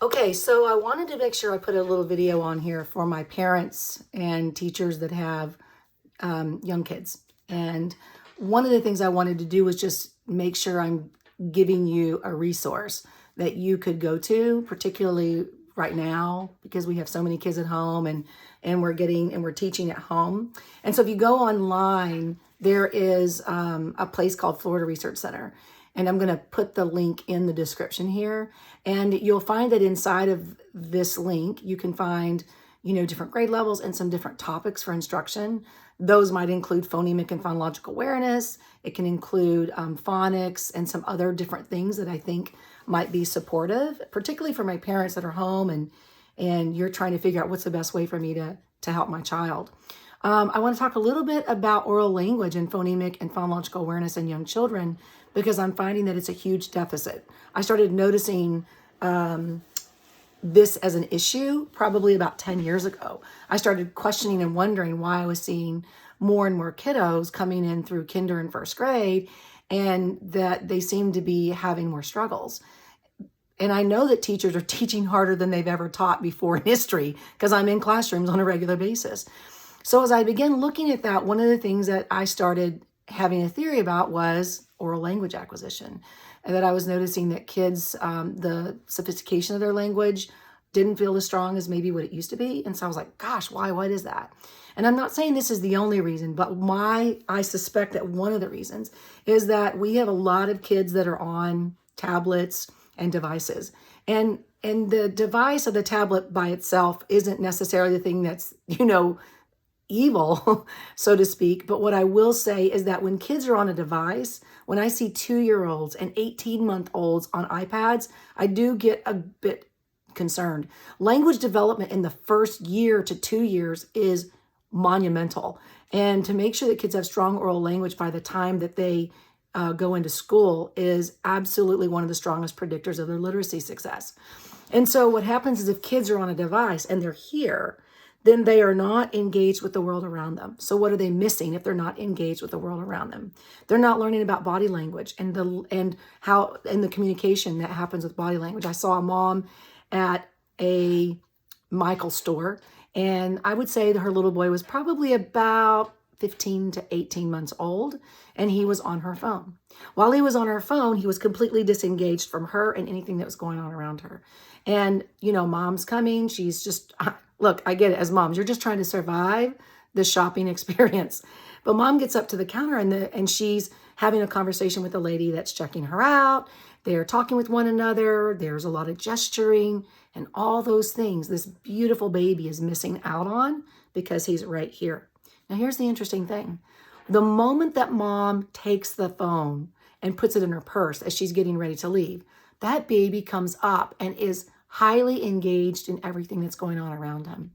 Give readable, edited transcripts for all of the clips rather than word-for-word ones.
Okay, so I wanted to make sure I put a little video on here for my parents and teachers that have young kids. And one of the things I wanted to do was just make sure I'm giving you a resource that you could go to, particularly right now, because we have so many kids at home and we're teaching at home. And so if you go online, there is a place called Florida Research Center. And I'm going to put the link in the description here. And you'll find that inside of this link, you can find, different grade levels and some different topics for instruction. Those might include phonemic and phonological awareness. It can include phonics and some other different things that I think might be supportive, particularly for my parents that are home and you're trying to figure out what's the best way for me to help my child. I want to talk a little bit about oral language and phonemic and phonological awareness in young children because I'm finding that it's a huge deficit. I started noticing this as an issue probably about 10 years ago. I started questioning and wondering why I was seeing more and more kiddos coming in through kinder and first grade and that they seem to be having more struggles. And I know that teachers are teaching harder than they've ever taught before in history because I'm in classrooms on a regular basis. So as I began looking at that, one of the things that I started having a theory about was oral language acquisition. And that I was noticing that kids, the sophistication of their language didn't feel as strong as maybe what it used to be. And so I was like, gosh, why? What is that? And I'm not saying this is the only reason, but I suspect that one of the reasons is that we have a lot of kids that are on tablets and devices. And the device or the tablet by itself isn't necessarily the thing that's, evil, so to speak. But what I will say is that when kids are on a device, when I see 2-year-olds and 18-month-olds on iPads, I do get a bit concerned. Language development in the first year to 2 years is monumental. And to make sure that kids have strong oral language by the time that they go into school is absolutely one of the strongest predictors of their literacy success. And so what happens is if kids are on a device and they're here, then they are not engaged with the world around them. So what are they missing if they're not engaged with the world around them? They're not learning about body language and the communication that happens with body language. I saw a mom at a Michael's store, and I would say that her little boy was probably about 15 to 18 months old, and he was on her phone. While he was on her phone, he was completely disengaged from her and anything that was going on around her. And, mom's coming. She's just, look, I get it as moms. You're just trying to survive the shopping experience. But mom gets up to the counter and she's having a conversation with the lady that's checking her out. They're talking with one another. There's a lot of gesturing and all those things this beautiful baby is missing out on because he's right here. Now, here's the interesting thing. The moment that mom takes the phone and puts it in her purse as she's getting ready to leave, that baby comes up and is highly engaged in everything that's going on around him.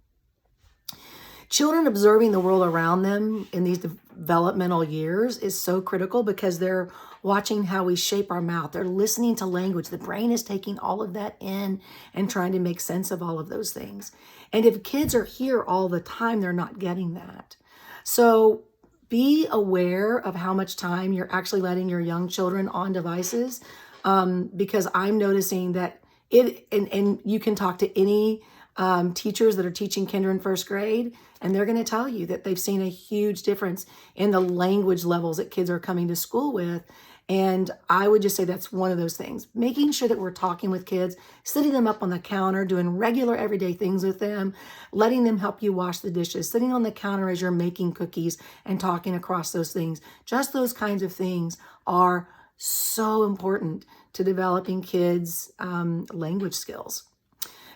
Children observing the world around them in these developmental years is so critical because they're watching how we shape our mouth. They're listening to language. The brain is taking all of that in and trying to make sense of all of those things. And if kids are here all the time, they're not getting that. So be aware of how much time you're actually letting your young children on devices, because I'm noticing that and you can talk to any teachers that are teaching kinder and first grade, and they're going to tell you that they've seen a huge difference in the language levels that kids are coming to school with. And I would just say that's one of those things. Making sure that we're talking with kids, sitting them up on the counter, doing regular everyday things with them, letting them help you wash the dishes, sitting on the counter as you're making cookies and talking across those things. Just those kinds of things are so important to developing kids' language skills.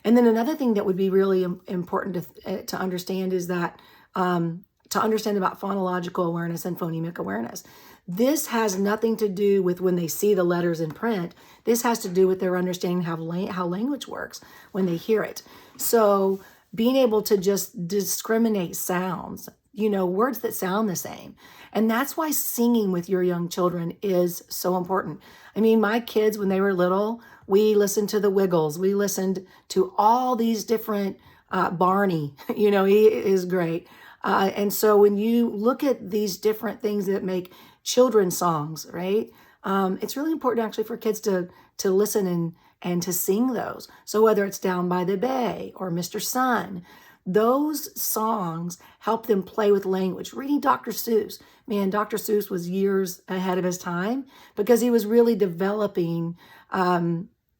And then another thing that would be really important to understand is that to understand about phonological awareness and phonemic awareness. This has nothing to do with when they see the letters in print. This has to do with their understanding how language works when they hear it. So being able to just discriminate sounds, words that sound the same. And that's why singing with your young children is so important. I mean, my kids, when they were little, we listened to the Wiggles. We listened to all these different, Barney, he is great. And so when you look at these different things that make children's songs, right? It's really important actually for kids to listen and to sing those. So whether it's Down by the Bay or Mr. Sun, those songs help them play with language. Reading Dr. Seuss. Man, Dr. Seuss was years ahead of his time because he was really developing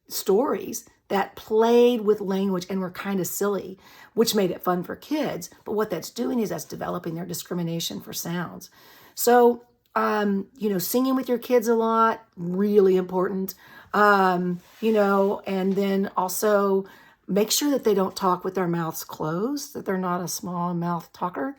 stories that played with language and were kind of silly, which made it fun for kids. But what that's doing is that's developing their discrimination for sounds. So, singing with your kids a lot, really important. And then also make sure that they don't talk with their mouths closed, that they're not a small mouth talker.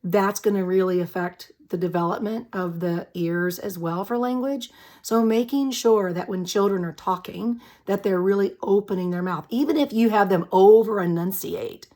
That's going to really affect the development of the ears as well for language. So making sure that when children are talking, that they're really opening their mouth, even if you have them over enunciate.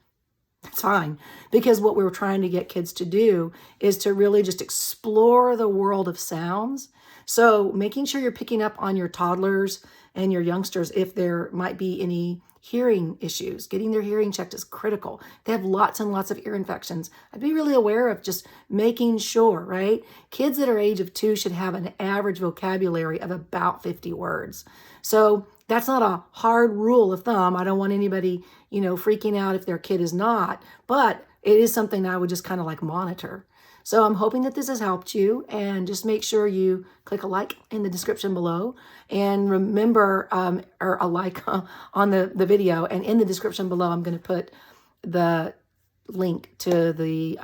That's fine, because what we're trying to get kids to do is to really just explore the world of sounds. So making sure you're picking up on your toddlers and your youngsters if there might be any hearing issues. Getting their hearing checked is critical. They have lots and lots of ear infections. I'd be really aware of just making sure, right? Kids that are age of 2 should have an average vocabulary of about 50 words. So that's not a hard rule of thumb. I don't want anybody, freaking out if their kid is not, but it is something I would just kind of like monitor. So I'm hoping that this has helped you, and just make sure you click a like in the description below, and remember, or a like on the video, and in the description below, I'm going to put the link to the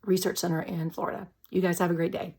research center in Florida. You guys have a great day.